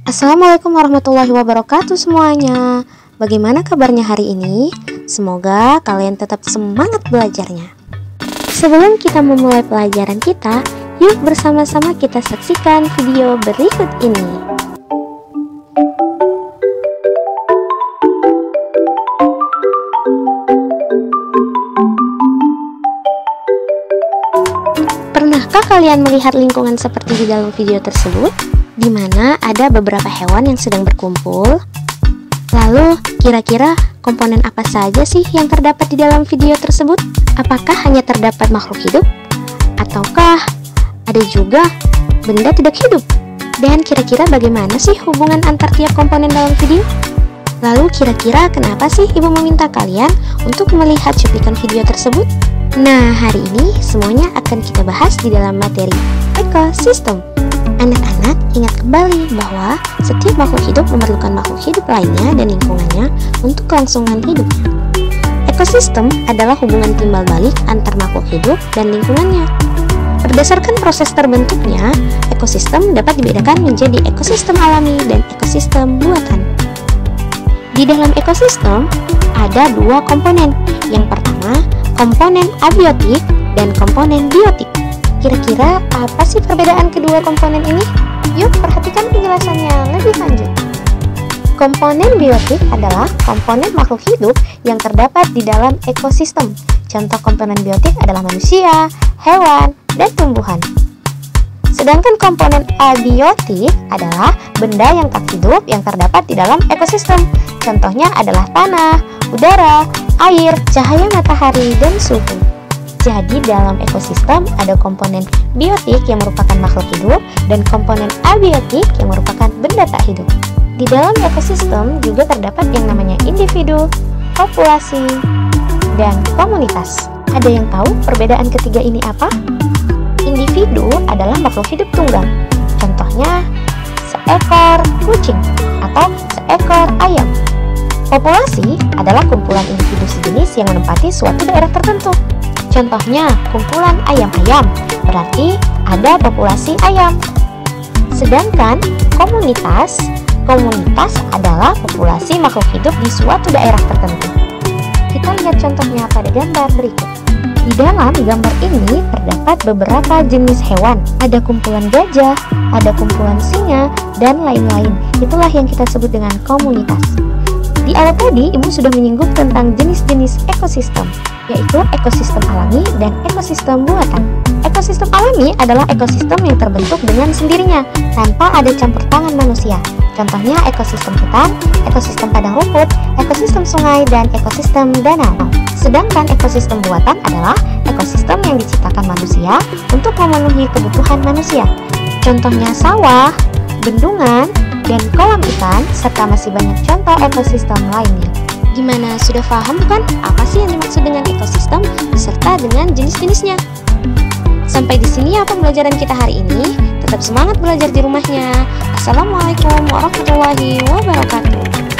Assalamualaikum warahmatullahi wabarakatuh semuanya. Bagaimana kabarnya hari ini? Semoga kalian tetap semangat belajarnya. Sebelum kita memulai pelajaran kita, yuk bersama-sama kita saksikan video berikut ini. Pernahkah kalian melihat lingkungan seperti di dalam video tersebut, di mana ada beberapa hewan yang sedang berkumpul? Lalu, kira-kira komponen apa saja sih yang terdapat di dalam video tersebut? Apakah hanya terdapat makhluk hidup? Ataukah ada juga benda tidak hidup? Dan kira-kira bagaimana sih hubungan antar tiap komponen dalam video? Lalu kira-kira kenapa sih ibu meminta kalian untuk melihat cuplikan video tersebut? Nah, hari ini semuanya akan kita bahas di dalam materi ekosistem. Anak-anak ingat kembali bahwa setiap makhluk hidup memerlukan makhluk hidup lainnya dan lingkungannya untuk kelangsungan hidupnya. Ekosistem adalah hubungan timbal balik antar makhluk hidup dan lingkungannya. Berdasarkan proses terbentuknya, ekosistem dapat dibedakan menjadi ekosistem alami dan ekosistem buatan. Di dalam ekosistem ada dua komponen. Yang pertama, komponen abiotik dan komponen biotik. Kira-kira apa sih perbedaan kedua komponen ini? Yuk perhatikan penjelasannya lebih lanjut. Komponen biotik adalah komponen makhluk hidup yang terdapat di dalam ekosistem. Contoh komponen biotik adalah manusia, hewan, dan tumbuhan. Sedangkan komponen abiotik adalah benda yang tak hidup yang terdapat di dalam ekosistem. Contohnya adalah tanah, udara, air, cahaya matahari, dan suhu. Jadi dalam ekosistem ada komponen biotik yang merupakan makhluk hidup dan komponen abiotik yang merupakan benda tak hidup. Di dalam ekosistem juga terdapat yang namanya individu, populasi, dan komunitas. Ada yang tahu perbedaan ketiga ini apa? Individu adalah makhluk hidup tunggal. Contohnya seekor kucing atau seekor ayam. Populasi adalah kumpulan individu sejenis yang menempati suatu daerah tertentu. Contohnya kumpulan ayam-ayam, berarti ada populasi ayam. Sedangkan komunitas adalah populasi makhluk hidup di suatu daerah tertentu. Kita lihat contohnya pada gambar berikut. Di dalam gambar ini terdapat beberapa jenis hewan. Ada kumpulan gajah, ada kumpulan singa, dan lain-lain. Itulah yang kita sebut dengan komunitas. Di awal tadi, Ibu sudah menyinggung tentang jenis-jenis ekosistem, yaitu ekosistem alami dan ekosistem buatan. Ekosistem alami adalah ekosistem yang terbentuk dengan sendirinya, tanpa ada campur tangan manusia. Contohnya ekosistem hutan, ekosistem padang rumput, ekosistem sungai, dan ekosistem danau. Sedangkan ekosistem buatan adalah ekosistem yang diciptakan manusia untuk memenuhi kebutuhan manusia. Contohnya sawah, bendungan, dan kolam ikan, serta masih banyak contoh ekosistem lainnya. Gimana, sudah paham bukan apa sih yang dimaksud dengan ekosistem beserta dengan jenis-jenisnya? Sampai di sini ya pembelajaran kita hari ini. Tetap semangat belajar di rumahnya. Assalamualaikum warahmatullahi wabarakatuh.